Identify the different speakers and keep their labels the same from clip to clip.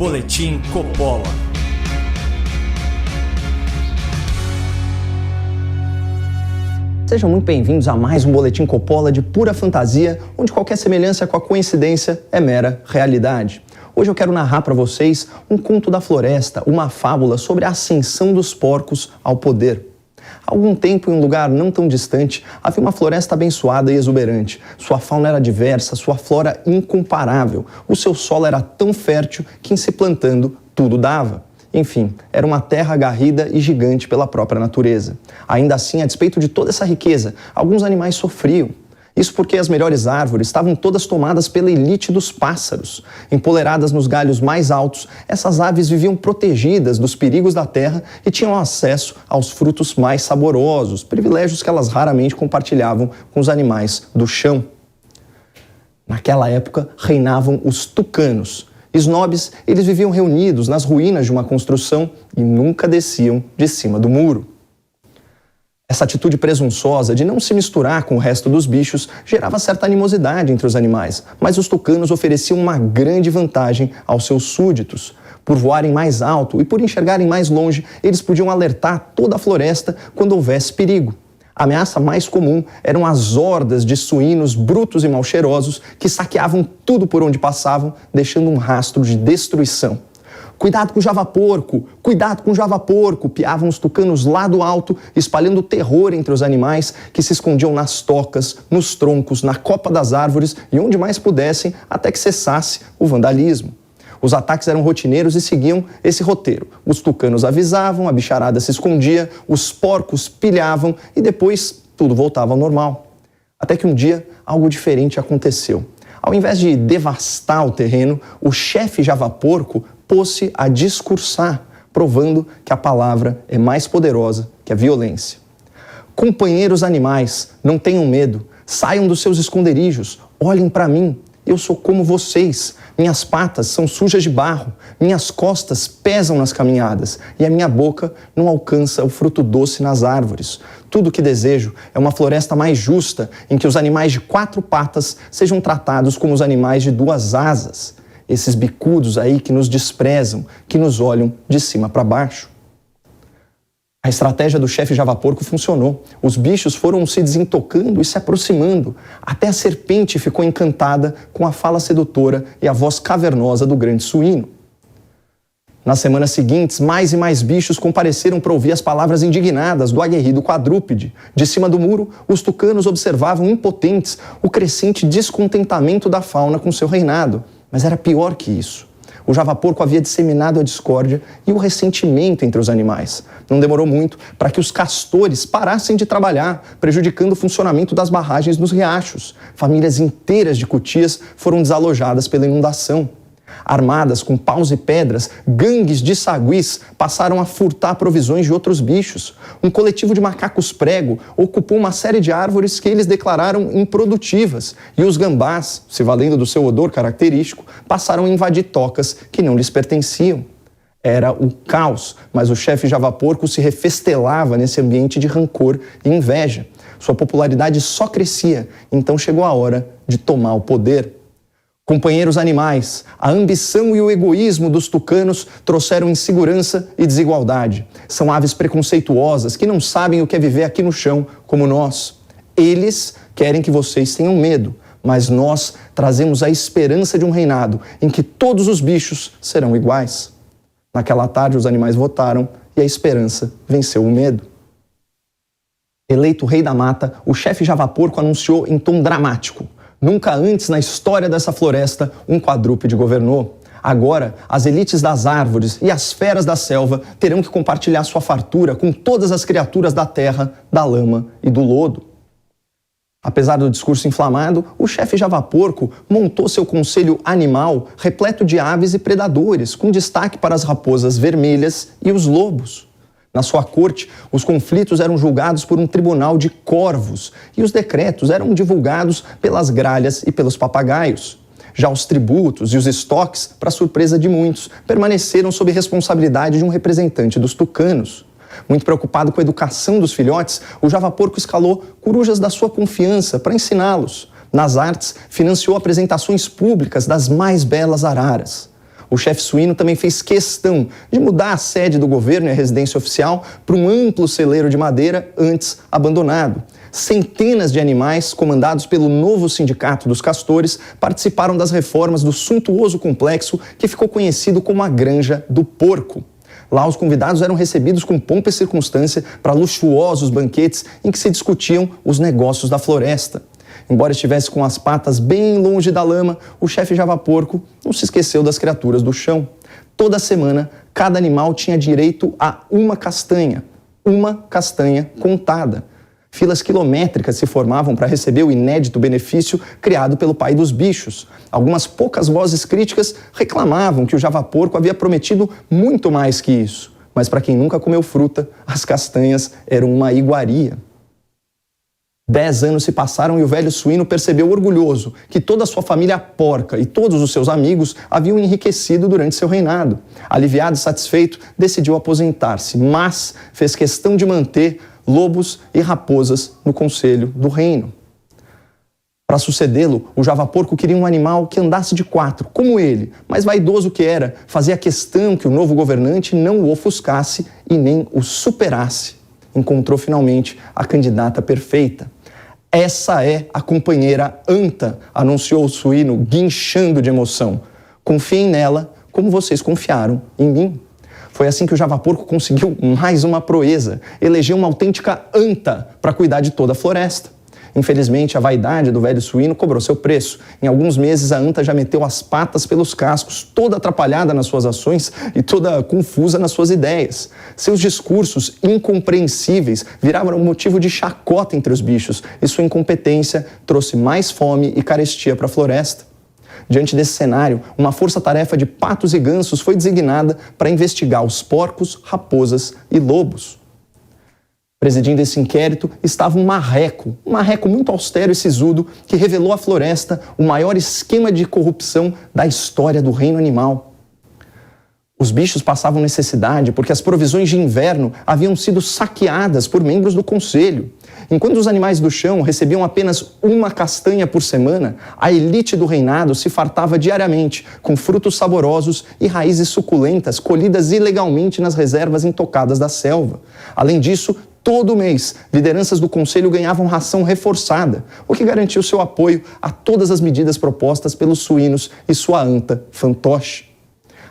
Speaker 1: Boletim Coppola.
Speaker 2: Sejam muito bem-vindos a mais um Boletim Coppola de pura fantasia, onde qualquer semelhança com a coincidência é mera realidade. Hoje eu quero narrar para vocês um conto da floresta, uma fábula sobre a ascensão dos porcos ao poder. Há algum tempo, em um lugar não tão distante, havia uma floresta abençoada e exuberante. Sua fauna era diversa, sua flora incomparável. O seu solo era tão fértil que, em se plantando, tudo dava. Enfim, era uma terra agarrida e gigante pela própria natureza. Ainda assim, a despeito de toda essa riqueza, alguns animais sofriam. Isso porque as melhores árvores estavam todas tomadas pela elite dos pássaros. Empoleradas nos galhos mais altos, essas aves viviam protegidas dos perigos da terra e tinham acesso aos frutos mais saborosos, privilégios que elas raramente compartilhavam com os animais do chão. Naquela época, reinavam os tucanos. Snobs, eles viviam reunidos nas ruínas de uma construção e nunca desciam de cima do muro. Essa atitude presunçosa de não se misturar com o resto dos bichos gerava certa animosidade entre os animais, mas os tucanos ofereciam uma grande vantagem aos seus súditos. Por voarem mais alto e por enxergarem mais longe, eles podiam alertar toda a floresta quando houvesse perigo. A ameaça mais comum eram as hordas de suínos brutos e mal cheirosos que saqueavam tudo por onde passavam, deixando um rastro de destruição. Cuidado com o javaporco! Cuidado com o javaporco! Piavam os tucanos lá do alto, espalhando terror entre os animais que se escondiam nas tocas, nos troncos, na copa das árvores e onde mais pudessem, até que cessasse o vandalismo. Os ataques eram rotineiros e seguiam esse roteiro. Os tucanos avisavam, a bicharada se escondia, os porcos pilhavam e depois tudo voltava ao normal. Até que um dia algo diferente aconteceu. Ao invés de devastar o terreno, o chefe javaporco pôs-se a discursar, provando que a palavra é mais poderosa que a violência. Companheiros animais, não tenham medo, saiam dos seus esconderijos, olhem para mim. Eu sou como vocês, minhas patas são sujas de barro, minhas costas pesam nas caminhadas e a minha boca não alcança o fruto doce nas árvores. Tudo o que desejo é uma floresta mais justa, em que os animais de 4 patas sejam tratados como os animais de 2 asas. Esses bicudos aí que nos desprezam, que nos olham de cima para baixo. A estratégia do chefe javaporco funcionou. Os bichos foram se desentocando e se aproximando. Até a serpente ficou encantada com a fala sedutora e a voz cavernosa do grande suíno. Nas semanas seguintes, mais e mais bichos compareceram para ouvir as palavras indignadas do aguerrido quadrúpede. De cima do muro, os tucanos observavam impotentes o crescente descontentamento da fauna com seu reinado. Mas era pior que isso. O javaporco havia disseminado a discórdia e o ressentimento entre os animais. Não demorou muito para que os castores parassem de trabalhar, prejudicando o funcionamento das barragens nos riachos. Famílias inteiras de cutias foram desalojadas pela inundação. Armadas com paus e pedras, gangues de saguis passaram a furtar provisões de outros bichos. Um coletivo de macacos prego ocupou uma série de árvores que eles declararam improdutivas. E os gambás, se valendo do seu odor característico, passaram a invadir tocas que não lhes pertenciam. Era o caos, mas o chefe javaporco se refestelava nesse ambiente de rancor e inveja. Sua popularidade só crescia, então chegou a hora de tomar o poder. Companheiros animais, a ambição e o egoísmo dos tucanos trouxeram insegurança e desigualdade. São aves preconceituosas que não sabem o que é viver aqui no chão como nós. Eles querem que vocês tenham medo, mas nós trazemos a esperança de um reinado em que todos os bichos serão iguais. Naquela tarde, os animais votaram e a esperança venceu o medo. Eleito rei da mata, o chefe javaporco anunciou em tom dramático: nunca antes na história dessa floresta um quadrúpede governou. Agora, as elites das árvores e as feras da selva terão que compartilhar sua fartura com todas as criaturas da terra, da lama e do lodo. Apesar do discurso inflamado, o chefe javaporco montou seu conselho animal repleto de aves e predadores, com destaque para as raposas vermelhas e os lobos. Na sua corte, os conflitos eram julgados por um tribunal de corvos e os decretos eram divulgados pelas gralhas e pelos papagaios. Já os tributos e os estoques, para surpresa de muitos, permaneceram sob responsabilidade de um representante dos tucanos. Muito preocupado com a educação dos filhotes, o javaporco escalou corujas da sua confiança para ensiná-los. Nas artes, financiou apresentações públicas das mais belas araras. O chefe suíno também fez questão de mudar a sede do governo e a residência oficial para um amplo celeiro de madeira antes abandonado. Centenas de animais, comandados pelo novo sindicato dos castores, participaram das reformas do suntuoso complexo que ficou conhecido como a Granja do Porco. Lá, os convidados eram recebidos com pompa e circunstância para luxuosos banquetes em que se discutiam os negócios da floresta. Embora estivesse com as patas bem longe da lama, o chefe Javaporco não se esqueceu das criaturas do chão. Toda semana, cada animal tinha direito a uma castanha contada. Filas quilométricas se formavam para receber o inédito benefício criado pelo pai dos bichos. Algumas poucas vozes críticas reclamavam que o Javaporco havia prometido muito mais que isso. Mas para quem nunca comeu fruta, as castanhas eram uma iguaria. 10 anos se passaram e o velho suíno percebeu orgulhoso que toda a sua família porca e todos os seus amigos haviam enriquecido durante seu reinado. Aliviado e satisfeito, decidiu aposentar-se, mas fez questão de manter lobos e raposas no conselho do reino. Para sucedê-lo, o Javaporco queria um animal que andasse de 4, como ele, mas vaidoso que era, fazia questão que o novo governante não o ofuscasse e nem o superasse. Encontrou finalmente a candidata perfeita. Essa é a companheira Anta, anunciou o suíno, guinchando de emoção. Confiem nela como vocês confiaram em mim. Foi assim que o Javaporco conseguiu mais uma proeza, elegeu uma autêntica anta para cuidar de toda a floresta. Infelizmente, a vaidade do velho suíno cobrou seu preço. Em alguns meses, a anta já meteu as patas pelos cascos, toda atrapalhada nas suas ações e toda confusa nas suas ideias. Seus discursos incompreensíveis viraram motivo de chacota entre os bichos e sua incompetência trouxe mais fome e carestia para a floresta. Diante desse cenário, uma força-tarefa de patos e gansos foi designada para investigar os porcos, raposas e lobos. Presidindo esse inquérito estava um marreco muito austero e sisudo que revelou à floresta o maior esquema de corrupção da história do reino animal. Os bichos passavam necessidade porque as provisões de inverno haviam sido saqueadas por membros do conselho. Enquanto os animais do chão recebiam apenas uma castanha por semana, a elite do reinado se fartava diariamente com frutos saborosos e raízes suculentas colhidas ilegalmente nas reservas intocadas da selva. Além disso, todo mês, lideranças do conselho ganhavam ração reforçada, o que garantiu seu apoio a todas as medidas propostas pelos suínos e sua anta fantoche.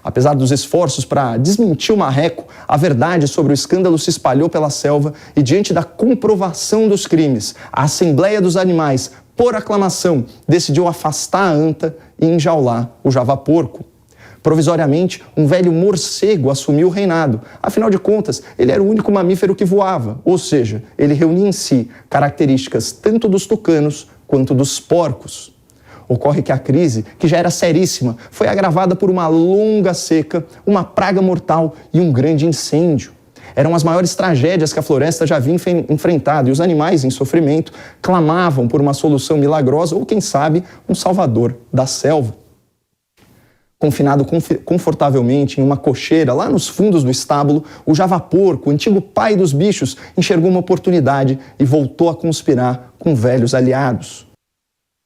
Speaker 2: Apesar dos esforços para desmentir o marreco, a verdade sobre o escândalo se espalhou pela selva e, diante da comprovação dos crimes, a Assembleia dos Animais, por aclamação, decidiu afastar a anta e enjaular o Javaporco. Provisoriamente, um velho morcego assumiu o reinado. Afinal de contas, ele era o único mamífero que voava, ou seja, ele reunia em si características tanto dos tucanos quanto dos porcos. Ocorre que a crise, que já era seríssima, foi agravada por uma longa seca, uma praga mortal e um grande incêndio. Eram as maiores tragédias que a floresta já havia enfrentado e os animais em sofrimento clamavam por uma solução milagrosa ou, quem sabe, um salvador da selva. Confinado confortavelmente em uma cocheira lá nos fundos do estábulo, o Javaporco, o antigo pai dos bichos, enxergou uma oportunidade e voltou a conspirar com velhos aliados.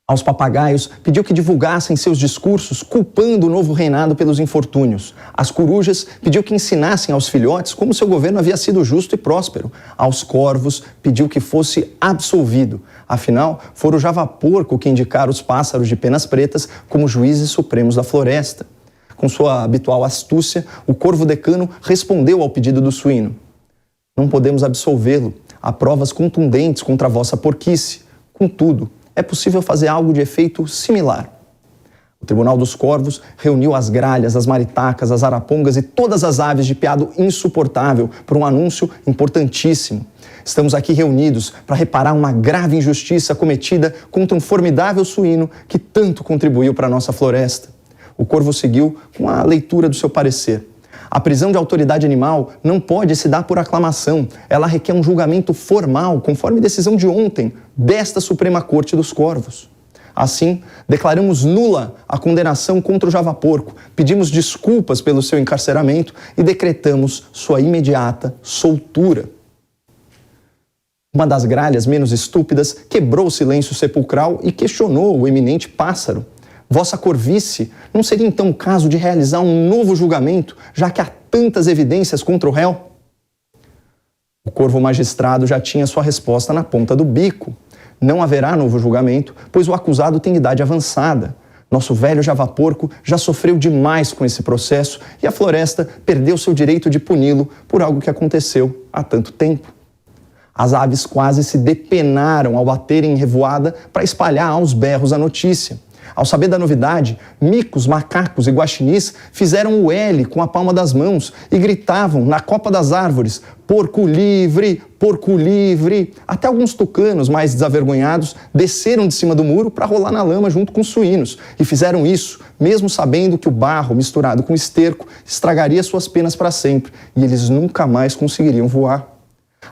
Speaker 2: Aos papagaios, pediu que divulgassem seus discursos culpando o novo reinado pelos infortúnios. Às corujas, pediu que ensinassem aos filhotes como seu governo havia sido justo e próspero. Aos corvos, pediu que fosse absolvido. Afinal, fora o Javaporco que indicara os pássaros de penas pretas como juízes supremos da floresta. Com sua habitual astúcia, o corvo decano respondeu ao pedido do suíno. Não podemos absolvê-lo. Há provas contundentes contra a vossa porquice. Contudo, é possível fazer algo de efeito similar. O Tribunal dos Corvos reuniu as gralhas, as maritacas, as arapongas e todas as aves de piado insuportável por um anúncio importantíssimo. Estamos aqui reunidos para reparar uma grave injustiça cometida contra um formidável suíno que tanto contribuiu para a nossa floresta. O corvo seguiu com a leitura do seu parecer. A prisão de autoridade animal não pode se dar por aclamação. Ela requer um julgamento formal, conforme decisão de ontem, desta Suprema Corte dos Corvos. Assim, declaramos nula a condenação contra o Javaporco, pedimos desculpas pelo seu encarceramento e decretamos sua imediata soltura. Uma das gralhas menos estúpidas quebrou o silêncio sepulcral e questionou o eminente pássaro. Vossa Corvice, não seria então o caso de realizar um novo julgamento, já que há tantas evidências contra o réu? O corvo magistrado já tinha sua resposta na ponta do bico. Não haverá novo julgamento, pois o acusado tem idade avançada. Nosso velho javaporco já sofreu demais com esse processo e a floresta perdeu seu direito de puni-lo por algo que aconteceu há tanto tempo. As aves quase se depenaram ao baterem em revoada para espalhar aos berros a notícia. Ao saber da novidade, micos, macacos e guaxinins fizeram o L com a palma das mãos e gritavam na copa das árvores: porco livre, porco livre. Até alguns tucanos mais desavergonhados desceram de cima do muro para rolar na lama junto com os suínos e fizeram isso, mesmo sabendo que o barro misturado com esterco estragaria suas penas para sempre e eles nunca mais conseguiriam voar.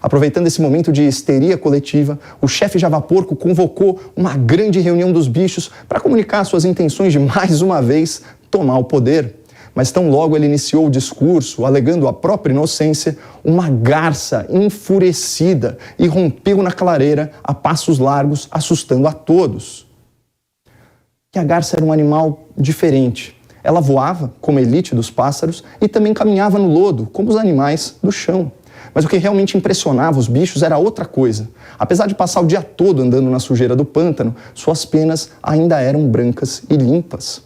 Speaker 2: Aproveitando esse momento de histeria coletiva, o chefe javaporco convocou uma grande reunião dos bichos para comunicar suas intenções de, mais uma vez, tomar o poder. Mas tão logo ele iniciou o discurso, alegando a própria inocência, uma garça enfurecida irrompeu na clareira a passos largos, assustando a todos. E a garça era um animal diferente. Ela voava, como a elite dos pássaros, e também caminhava no lodo, como os animais do chão. Mas o que realmente impressionava os bichos era outra coisa. Apesar de passar o dia todo andando na sujeira do pântano, suas penas ainda eram brancas e limpas.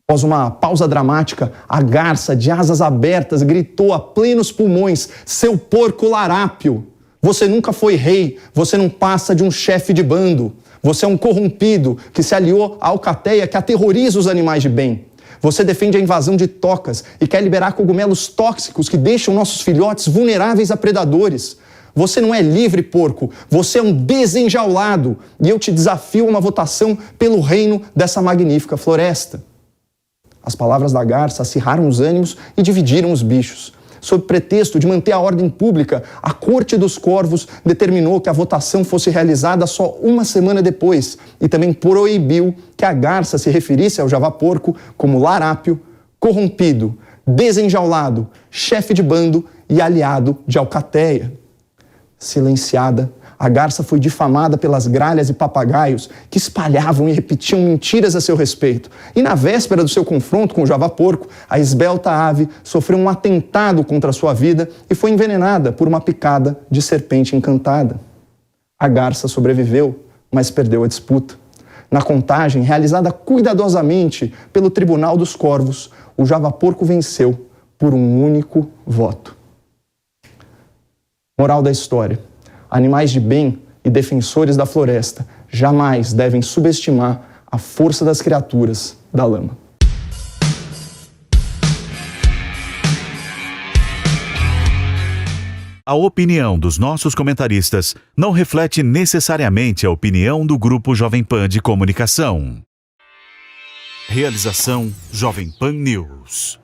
Speaker 2: Após uma pausa dramática, a garça, de asas abertas, gritou a plenos pulmões: seu porco larápio! Você nunca foi rei, você não passa de um chefe de bando. Você é um corrompido que se aliou à alcateia que aterroriza os animais de bem. Você defende a invasão de tocas e quer liberar cogumelos tóxicos que deixam nossos filhotes vulneráveis a predadores. Você não é livre, porco. Você é um desenjaulado. E eu te desafio a uma votação pelo reino dessa magnífica floresta. As palavras da garça acirraram os ânimos e dividiram os bichos. Sob pretexto de manter a ordem pública, a Corte dos Corvos determinou que a votação fosse realizada só uma semana depois e também proibiu que a garça se referisse ao javaporco como larápio, corrompido, desenjaulado, chefe de bando e aliado de alcateia. Silenciada, a garça foi difamada pelas gralhas e papagaios que espalhavam e repetiam mentiras a seu respeito. E na véspera do seu confronto com o javaporco, a esbelta ave sofreu um atentado contra a sua vida e foi envenenada por uma picada de serpente encantada. A garça sobreviveu, mas perdeu a disputa. Na contagem, realizada cuidadosamente pelo Tribunal dos Corvos, o javaporco venceu por um único voto. Moral da história: animais de bem e defensores da floresta jamais devem subestimar a força das criaturas da lama.
Speaker 1: A opinião dos nossos comentaristas não reflete necessariamente a opinião do Grupo Jovem Pan de Comunicação. Realização Jovem Pan News.